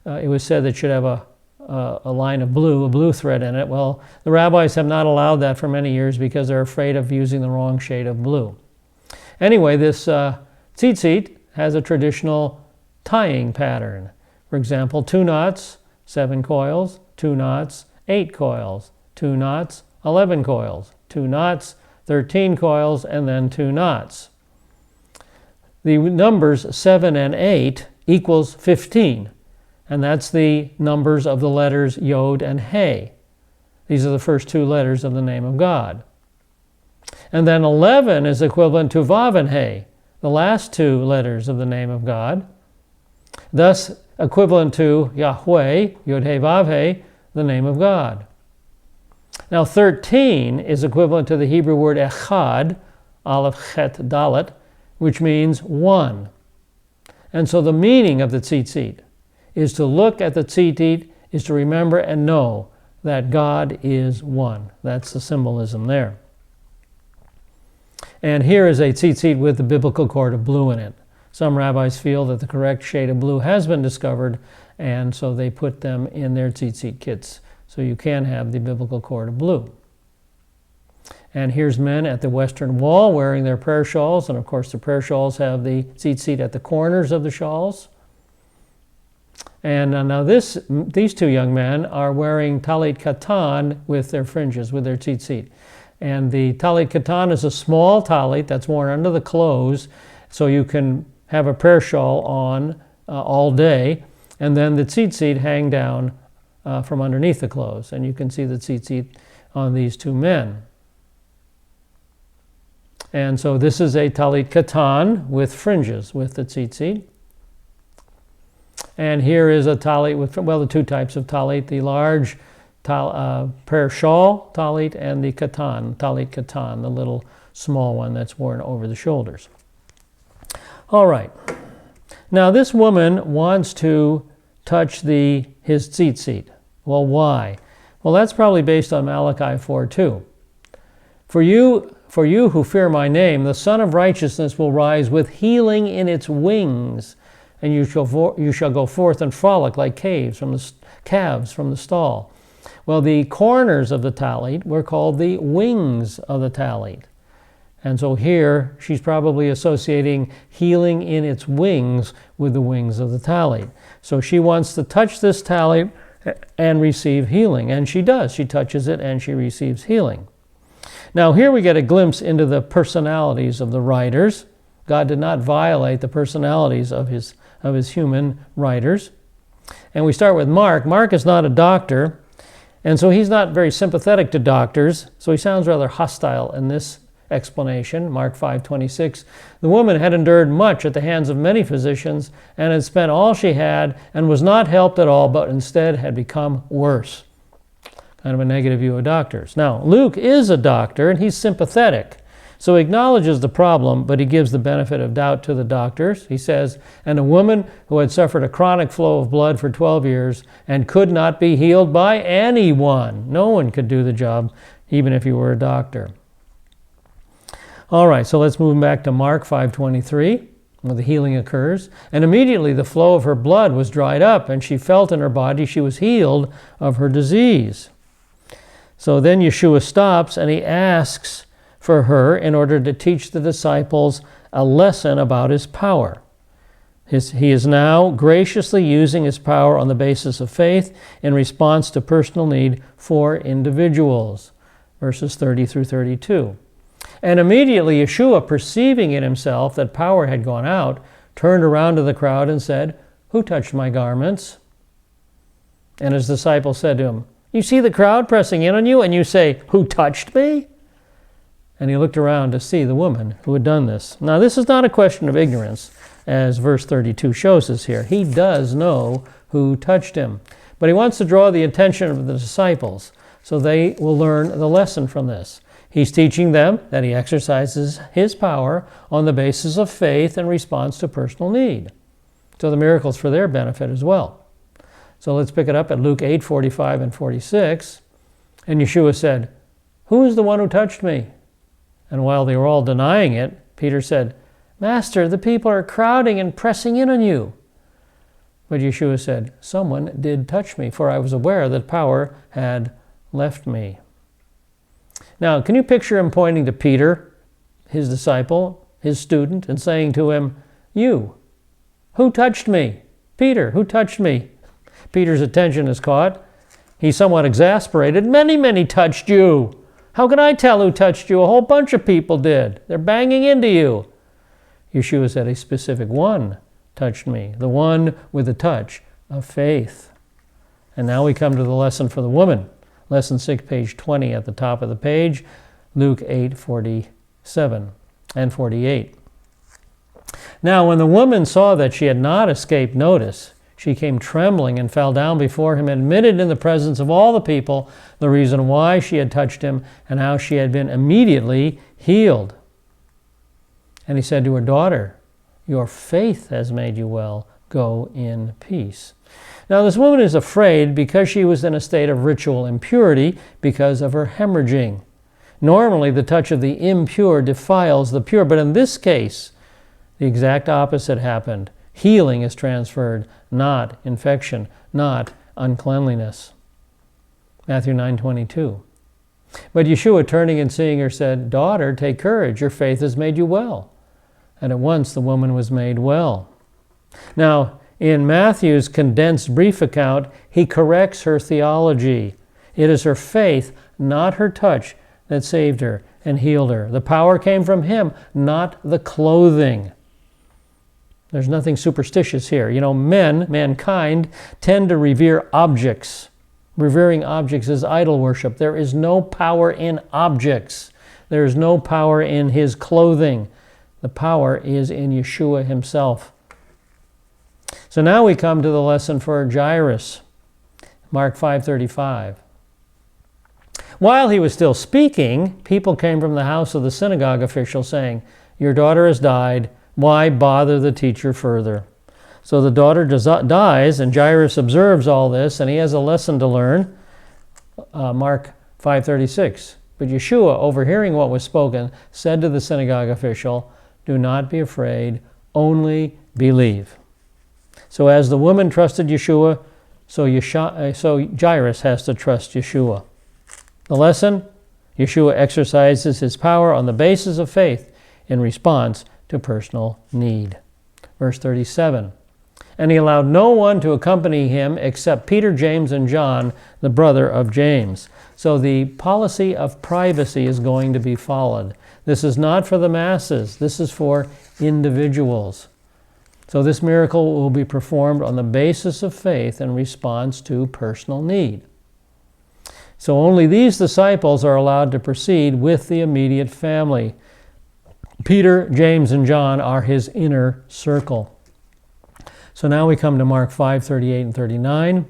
it was said that it should have a line of blue, a blue thread in it. Well, the rabbis have not allowed that for many years because they're afraid of using the wrong shade of blue. Anyway, this tzitzit has a traditional tying pattern. For example, 2 knots, 7 coils, 2 knots, 8 coils, 2 knots, 11 coils, 2 knots, 13 coils, and then 2 knots. The numbers 7 and 8 equals 15, and that's the numbers of the letters Yod and He. These are the first 2 letters of the name of God. And then 11 is equivalent to Vav and He, the last 2 letters of the name of God. Thus, equivalent to Yahweh, Yod He Vav He, the name of God. Now 13 is equivalent to the Hebrew word echad, aleph, chet, dalet, which means one. And so the meaning of the tzitzit is to look at the tzitzit, is to remember and know that God is one. That's the symbolism there. And here is a tzitzit with the biblical cord of blue in it. Some rabbis feel that the correct shade of blue has been discovered, and so they put them in their tzitzit kits. So you can have the biblical cord of blue. And here's men at the western wall wearing their prayer shawls, and of course the prayer shawls have the tzitzit at the corners of the shawls. And now these two young men are wearing talit katan with their fringes, with their tzitzit. And the talit katan is a small talit that's worn under the clothes, so you can have a prayer shawl on all day, and then the tzitzit hang down from underneath the clothes. And you can see the tzitzit on these two men. And so this is a talit katan with fringes with the tzitzit. And here is a talit with, well, the two types of talit, the large prayer shawl talit and the katan, talit katan, the little small one that's worn over the shoulders. All right. Now this woman wants to touch his tzitzit. Well, why? Well, that's probably based on Malachi 4:2. For you who fear my name, the Son of Righteousness will rise with healing in its wings, and you shall go forth and frolic like calves from the stall. Well, the corners of the talit were called the wings of the talit. And so here she's probably associating healing in its wings with the wings of the talit. So she wants to touch this talit and receive healing. And she does. She touches it and she receives healing. Now here we get a glimpse into the personalities of the writers. God did not violate the personalities of his human writers. And we start with Mark. Mark is not a doctor, and so he's not very sympathetic to doctors, so he sounds rather hostile in this explanation. Mark 5:26. The woman had endured much at the hands of many physicians and had spent all she had and was not helped at all, but instead had become worse. Kind of a negative view of doctors. Now, Luke is a doctor and he's sympathetic. So he acknowledges the problem, but he gives the benefit of doubt to the doctors. He says, and a woman who had suffered a chronic flow of blood for 12 years and could not be healed by anyone. No one could do the job, even if you were a doctor. All right, so let's move back to Mark 5:23, where the healing occurs. And immediately the flow of her blood was dried up, and she felt in her body she was healed of her disease. So then Yeshua stops and he asks for her in order to teach the disciples a lesson about his power. He is now graciously using his power on the basis of faith in response to personal need for individuals. Verses 30 through 32. And immediately Yeshua, perceiving in himself that power had gone out, turned around to the crowd and said, "Who touched my garments?" And his disciples said to him, "You see the crowd pressing in on you, and you say, 'Who touched me?'" And he looked around to see the woman who had done this. Now, this is not a question of ignorance, as verse 32 shows us here. He does know who touched him. But he wants to draw the attention of the disciples so they will learn the lesson from this. He's teaching them that he exercises his power on the basis of faith in response to personal need. So the miracle's for their benefit as well. So let's pick it up at Luke 8:45 and 46. And Yeshua said, "Who is the one who touched me?" And while they were all denying it, Peter said, "Master, the people are crowding and pressing in on you." But Yeshua said, "Someone did touch me, for I was aware that power had left me." Now, can you picture him pointing to Peter, his disciple, his student, and saying to him, "You, who touched me? Peter, who touched me?" Peter's attention is caught. He's somewhat exasperated. Many touched you. How can I tell who touched you? A whole bunch of people did. They're banging into you. Yeshua said, a specific one touched me, the one with the touch of faith. And now we come to the lesson for the woman. Lesson 6, page 20 at the top of the page, Luke 8:47 and 48. Now when the woman saw that she had not escaped notice, She came trembling and fell down before him, admitted in the presence of all the people the reason why she had touched him and how she had been immediately healed. And he said to her, "Daughter, your faith has made you well. Go in peace." Now this woman is afraid because she was in a state of ritual impurity because of her hemorrhaging. Normally the touch of the impure defiles the pure, but in this case, the exact opposite happened. Healing is transferred, not infection, not uncleanliness. Matthew 9:22. But Yeshua, turning and seeing her, said, "Daughter, take courage, your faith has made you well." And at once the woman was made well. Now, in Matthew's condensed brief account, he corrects her theology. It is her faith, not her touch, that saved her and healed her. The power came from him, not the clothing. There's nothing superstitious here. You know, mankind, tend to revere objects. Revering objects is idol worship. There is no power in objects. There is no power in his clothing. The power is in Yeshua himself. So now we come to the lesson for Jairus. Mark 5:35. While he was still speaking, people came from the house of the synagogue official saying, "Your daughter has died. Why bother the teacher further?" So the daughter dies, and Jairus observes all this, and he has a lesson to learn. Mark 5:36. But Yeshua, overhearing what was spoken, said to the synagogue official, "Do not be afraid, only believe." So as the woman trusted Yeshua, so Jairus has to trust Yeshua. The lesson? Yeshua exercises his power on the basis of faith in response to personal need. Verse 37. And he allowed no one to accompany him except Peter, James, and John, the brother of James. So the policy of privacy is going to be followed. This is not for the masses. This is for individuals. So this miracle will be performed on the basis of faith in response to personal need. So only these disciples are allowed to proceed with the immediate family. Peter, James, and John are his inner circle. So now we come to Mark 5:38 and 39.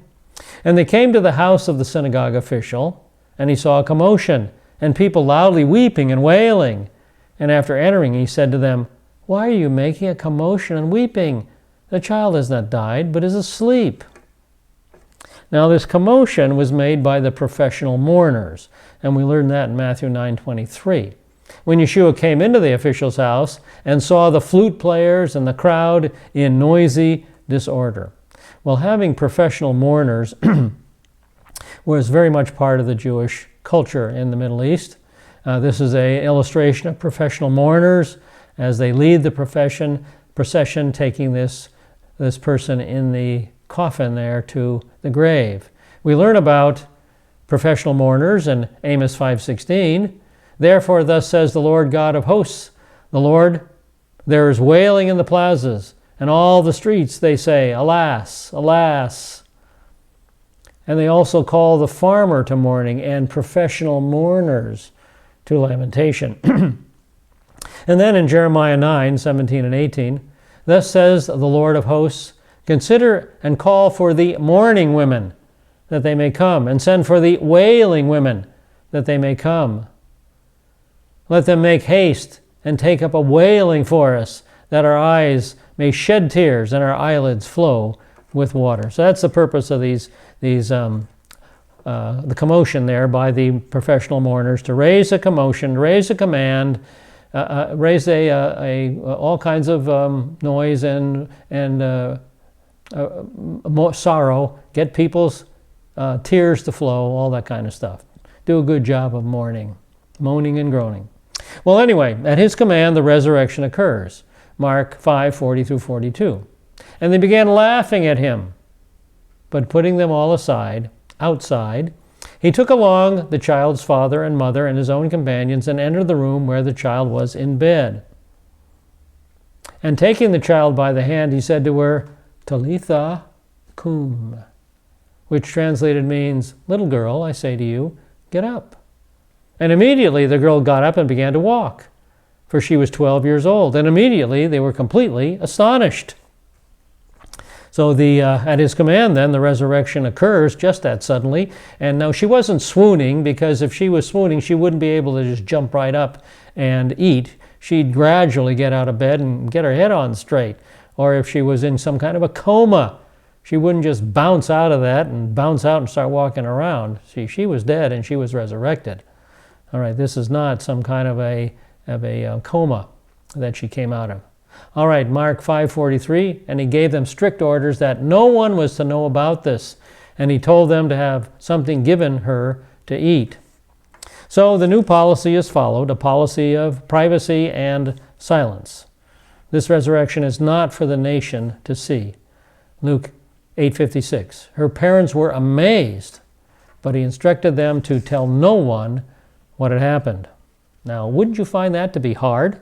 And they came to the house of the synagogue official, and he saw a commotion, and people loudly weeping and wailing. And after entering, he said to them, "Why are you making a commotion and weeping? The child has not died, but is asleep." Now this commotion was made by the professional mourners, and we learn that in Matthew 9:23. When Yeshua came into the official's house and saw the flute players and the crowd in noisy disorder. Well, having professional mourners was very much part of the Jewish culture in the Middle East. This is an illustration of professional mourners as they lead the procession, taking this person in the coffin there to the grave. We learn about professional mourners in Amos 5:16. Therefore, thus says the Lord God of hosts, the Lord, there is wailing in the plazas, and all the streets they say, alas, alas. And they also call the farmer to mourning and professional mourners to lamentation. And then in Jeremiah 9:17 and 18, thus says the Lord of hosts, consider and call for the mourning women, that they may come, and send for the wailing women, that they may come. Let them make haste and take up a wailing for us, that our eyes may shed tears and our eyelids flow with water. So that's the purpose of the commotion there by the professional mourners, to raise a commotion, raise a command, raise all kinds of noise and sorrow, get people's tears to flow, all that kind of stuff. Do a good job of mourning, moaning and groaning. Well, anyway, at his command, the resurrection occurs. Mark 5:40 through 42. And they began laughing at him. But putting them all outside, he took along the child's father and mother and his own companions and entered the room where the child was in bed. And taking the child by the hand, he said to her, Talitha cum, which translated means, little girl, I say to you, get up. And immediately the girl got up and began to walk, for she was 12 years old. And immediately they were completely astonished. So at his command then, the resurrection occurs just that suddenly. And now she wasn't swooning, because if she was swooning, she wouldn't be able to just jump right up and eat. She'd gradually get out of bed and get her head on straight. Or if she was in some kind of a coma, she wouldn't just bounce out of that and bounce out and start walking around. See, she was dead and she was resurrected. All right, this is not some kind of a coma that she came out of. All right, Mark 5:43, and he gave them strict orders that no one was to know about this, and he told them to have something given her to eat. So the new policy is followed, a policy of privacy and silence. This resurrection is not for the nation to see. Luke 8:56, her parents were amazed, but he instructed them to tell no one what had happened. Now, wouldn't you find that to be hard?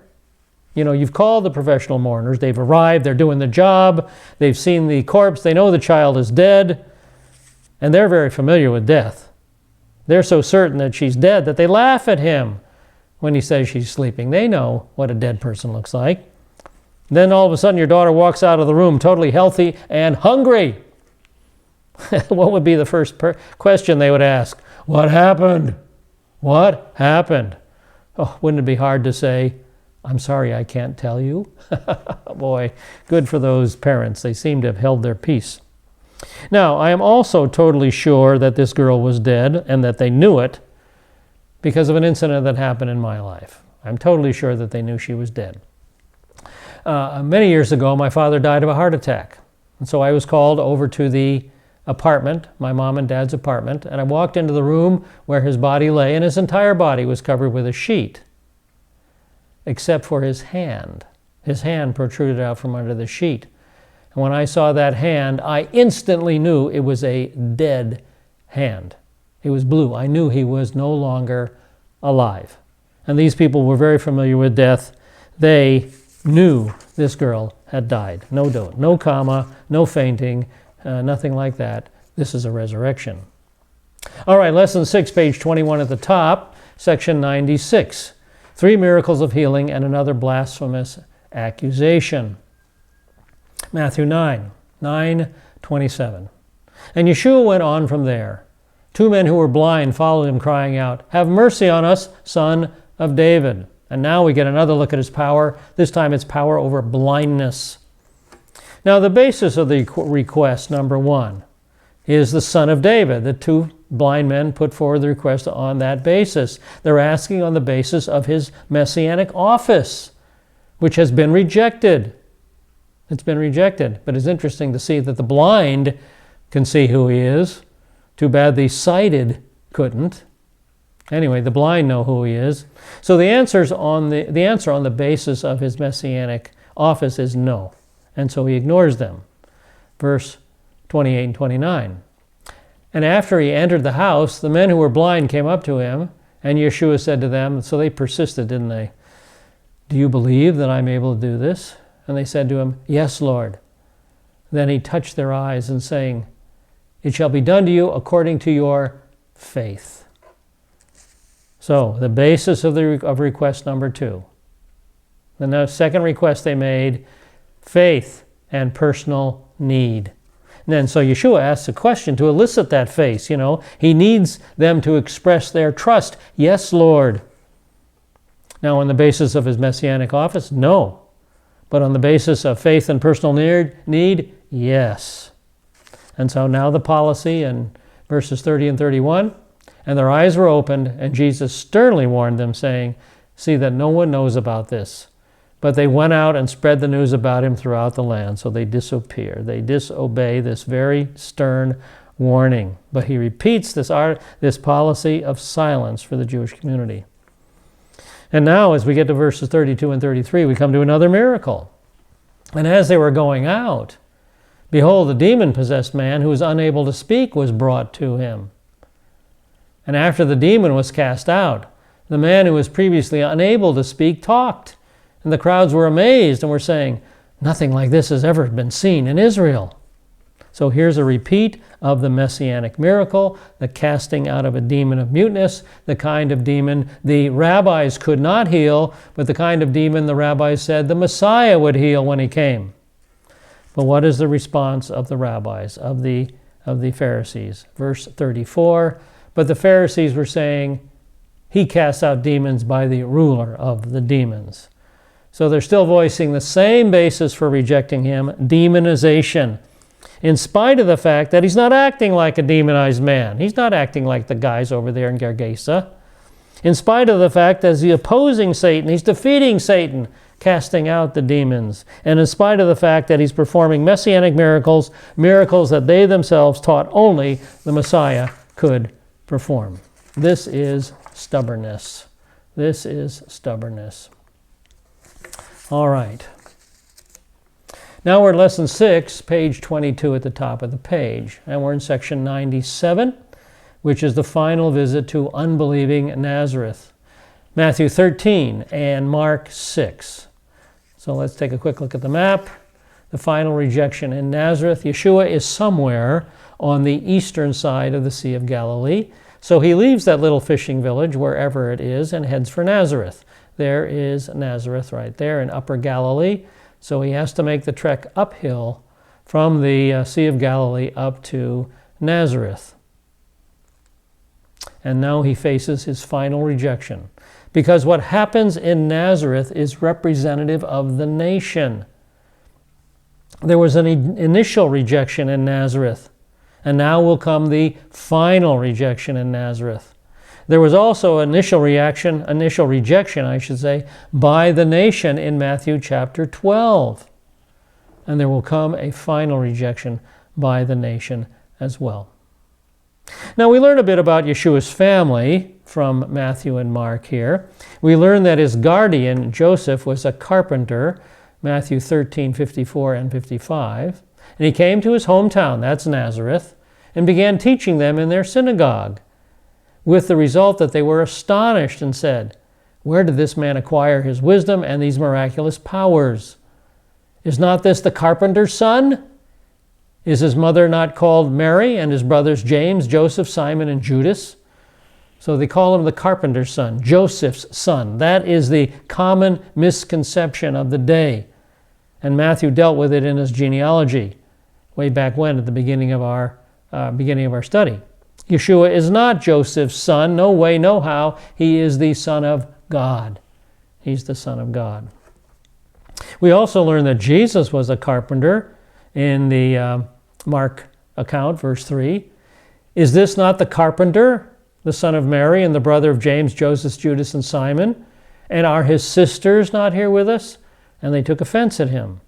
You know, you've called the professional mourners, they've arrived, they're doing the job, they've seen the corpse, they know the child is dead, and they're very familiar with death. They're so certain that she's dead that they laugh at him when he says she's sleeping. They know what a dead person looks like. Then all of a sudden your daughter walks out of the room totally healthy and hungry. What would be the first question they would ask? What happened? What happened? Oh, wouldn't it be hard to say, I'm sorry, I can't tell you? Boy, good for those parents. They seem to have held their peace. Now, I am also totally sure that this girl was dead and that they knew it because of an incident that happened in my life. I'm totally sure that they knew she was dead. Many years ago, my father died of a heart attack. And so I was called over to the apartment, my mom and dad's apartment, and I walked into the room where his body lay, and his entire body was covered with a sheet, except for his hand. His hand protruded out from under the sheet. And when I saw that hand, I instantly knew it was a dead hand. It was blue. I knew he was no longer alive. And these people were very familiar with death. They knew this girl had died. No coma, no fainting, nothing like that. This is a resurrection. All right, lesson 6, page 21 at the top, section 96. 3 miracles of healing and another blasphemous accusation. Matthew 9:27. And Yeshua went on from there. 2 men who were blind followed him, crying out, "Have mercy on us, Son of David." And now we get another look at his power. This time it's power over blindness. Now the basis of the request, number 1, is the Son of David. The 2 blind men put forward the request on that basis. They're asking on the basis of his messianic office, which has been rejected. It's been rejected. But it's interesting to see that the blind can see who he is. Too bad the sighted couldn't. Anyway, the blind know who he is. So the answer on the basis of his messianic office is no. And so he ignores them. Verse 28 and 29. And after he entered the house, the men who were blind came up to him, and Yeshua said to them, so they persisted, didn't they? "Do you believe that I'm able to do this?" And they said to him, "Yes, Lord." Then he touched their eyes and saying, "It shall be done to you according to your faith." So the basis of request number 2. The second request they made, faith and personal need. And then so Yeshua asks a question to elicit that faith. He needs them to express their trust. "Yes, Lord." Now on the basis of his messianic office, no. But on the basis of faith and personal need, yes. And so now the policy in verses 30 and 31, and their eyes were opened, and Jesus sternly warned them, saying, "See that no one knows about this." But they went out and spread the news about him throughout the land. So they disappear. They disobey this very stern warning. But he repeats this policy of silence for the Jewish community. And now, as we get to verses 32 and 33, we come to another miracle. And as they were going out, behold, the demon-possessed man who was unable to speak was brought to him. And after the demon was cast out, the man who was previously unable to speak talked. And the crowds were amazed and were saying, "Nothing like this has ever been seen in Israel." So here's a repeat of the messianic miracle, the casting out of a demon of muteness, the kind of demon the rabbis could not heal, but the kind of demon the rabbis said the Messiah would heal when he came. But what is the response of the rabbis, of the Pharisees? Verse 34, but the Pharisees were saying, he casts out demons by the ruler of the demons. So they're still voicing the same basis for rejecting him, demonization, in spite of the fact that he's not acting like a demonized man. He's not acting like the guys over there in Gergasa. In spite of the fact that he's opposing Satan, he's defeating Satan, casting out the demons. And in spite of the fact that he's performing messianic miracles, miracles that they themselves taught only the Messiah could perform. This is stubbornness. This is stubbornness. All right. Now we're in lesson 6, page 22 at the top of the page. And we're in section 97, which is the final visit to unbelieving Nazareth. Matthew 13 and Mark 6. So let's take a quick look at the map. The final rejection in Nazareth. Yeshua is somewhere on the eastern side of the Sea of Galilee. So he leaves that little fishing village, wherever it is, and heads for Nazareth. There is Nazareth right there in Upper Galilee. So he has to make the trek uphill from the Sea of Galilee up to Nazareth. And now he faces his final rejection. Because what happens in Nazareth is representative of the nation. There was an initial rejection in Nazareth. And now will come the final rejection in Nazareth. There was also initial rejection, by the nation in Matthew chapter 12. And there will come a final rejection by the nation as well. Now we learn a bit about Yeshua's family from Matthew and Mark here. We learn that his guardian, Joseph, was a carpenter, Matthew 13, 54 and 55. And he came to his hometown, that's Nazareth, and began teaching them in their synagogue, with the result that they were astonished and said, where did this man acquire his wisdom and these miraculous powers? Is not this the carpenter's son? Is his mother not called Mary, and his brothers James, Joseph, Simon, and Judas? So they call him the carpenter's son, Joseph's son. That is the common misconception of the day. And Matthew dealt with it in his genealogy, way back when, at the beginning of our study. Yeshua is not Joseph's son, no way, no how. He is the Son of God. He's the Son of God. We also learn that Jesus was a carpenter in the Mark account, verse 3. Is this not the carpenter, the son of Mary, and the brother of James, Joseph, Judas, and Simon? And are his sisters not here with us? And they took offense at him.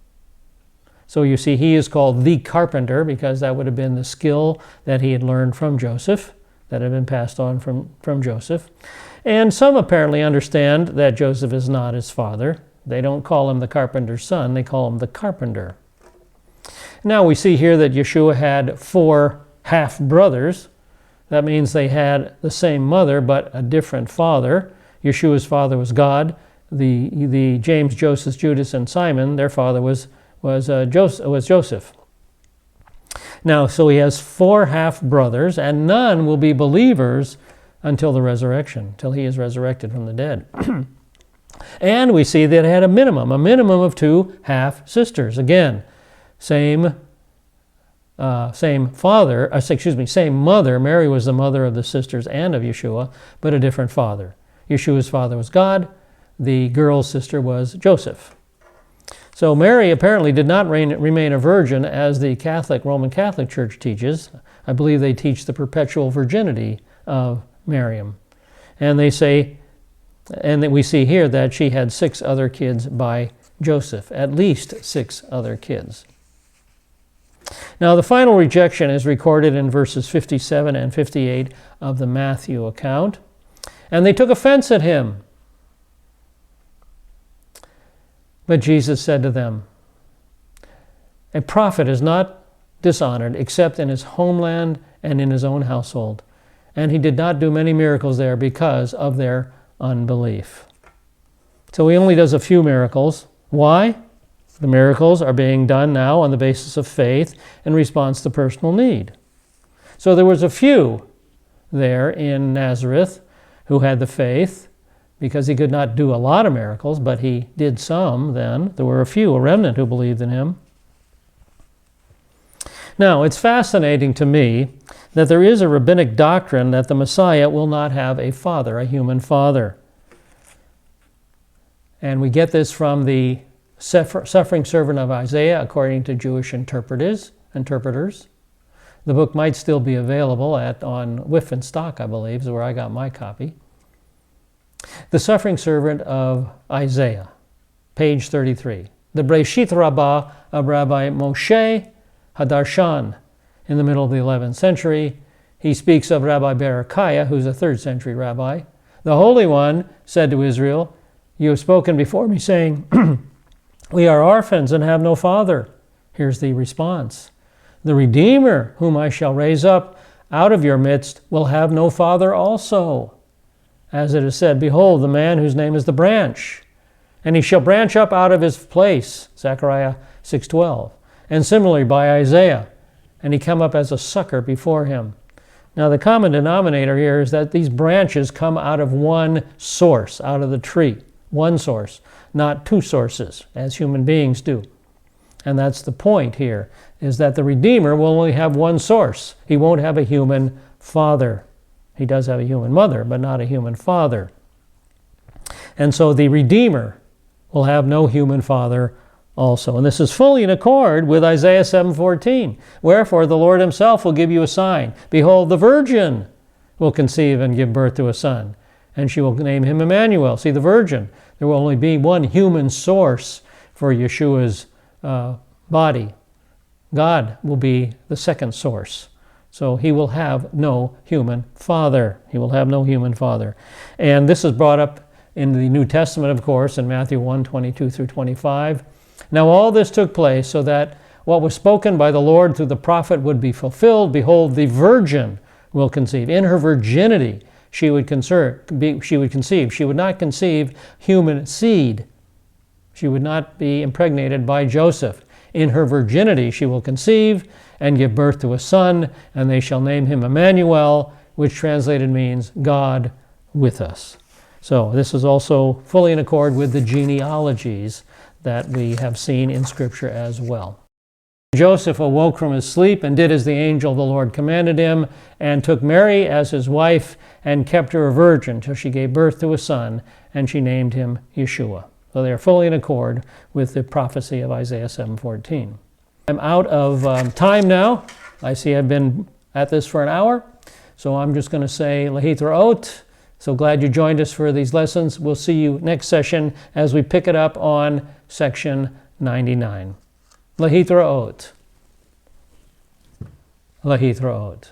So you see, he is called the carpenter because that would have been the skill that he had learned from Joseph, that had been passed on from Joseph. And some apparently understand that Joseph is not his father. They don't call him the carpenter's son, they call him the carpenter. Now we see here that Yeshua had 4 half-brothers. That means they had the same mother but a different father. Yeshua's father was God. The James, Joseph, Judas, and Simon, their father was Joseph. Now, so he has 4 half-brothers, and none will be believers until the resurrection, till he is resurrected from the dead. And we see that it had a minimum of 2 half-sisters. Again, same mother. Mary was the mother of the sisters and of Yeshua, but a different father. Yeshua's father was God. The girl's sister was Joseph. So Mary apparently did not remain a virgin as the Roman Catholic Church teaches. I believe they teach the perpetual virginity of Miriam. And they say, and that we see here that she had 6 other kids by Joseph, at least 6 other kids. Now the final rejection is recorded in verses 57 and 58 of the Matthew account. And they took offense at him. But Jesus said to them, a prophet is not dishonored except in his homeland and in his own household. And he did not do many miracles there because of their unbelief. So he only does a few miracles. Why? The miracles are being done now on the basis of faith in response to personal need. So there was a few there in Nazareth who had the faith, because he could not do a lot of miracles, but he did some then. There were a remnant who believed in him. Now, it's fascinating to me that there is a rabbinic doctrine that the Messiah will not have a father, a human father. And we get this from the suffering servant of Isaiah, according to Jewish interpreters. The book might still be available on Whiff and Stock, I believe, is where I got my copy. The suffering servant of Isaiah, page 33. The Breshit Rabbah of Rabbi Moshe Hadarshan, in the middle of the 11th century. He speaks of Rabbi Berechiah, who's a 3rd century rabbi. The Holy One said to Israel, "You have spoken before me, saying, we are orphans and have no father." Here's the response. "The Redeemer, whom I shall raise up out of your midst, will have no father also. As it is said, behold, the man whose name is the branch, and he shall branch up out of his place," Zechariah 6:12. And similarly by Isaiah, "and he come up as a sucker before him." Now the common denominator here is that these branches come out of one source, out of the tree. One source, not two sources, as human beings do. And that's the point here, is that the Redeemer will only have one source. He won't have a human father. He does have a human mother, but not a human father. And so the Redeemer will have no human father also. And this is fully in accord with Isaiah 7:14. "Wherefore the Lord himself will give you a sign. Behold, the virgin will conceive and give birth to a son, and she will name him Emmanuel." See, the virgin. There will only be one human source for Yeshua's body. God will be the second source. So he will have no human father. He will have no human father. And this is brought up in the New Testament, of course, in Matthew 1:22 through 25. "Now all this took place so that what was spoken by the Lord through the prophet would be fulfilled. Behold, the virgin will conceive. In her virginity she would conceive. She would not conceive human seed. She would not be impregnated by Joseph. In her virginity she will conceive and give birth to a son, and they shall name him Emmanuel," which translated means God with us. So this is also fully in accord with the genealogies that we have seen in Scripture as well. "Joseph awoke from his sleep and did as the angel of the Lord commanded him, and took Mary as his wife, and kept her a virgin till she gave birth to a son, and she named him Yeshua." So they are fully in accord with the prophecy of Isaiah 7:14. I'm out of time now. I see I've been at this for an hour, so I'm just going to say Lahithraot. So glad you joined us for these lessons. We'll see you next session as we pick it up on section 99. Lahithraot. Lahithraot.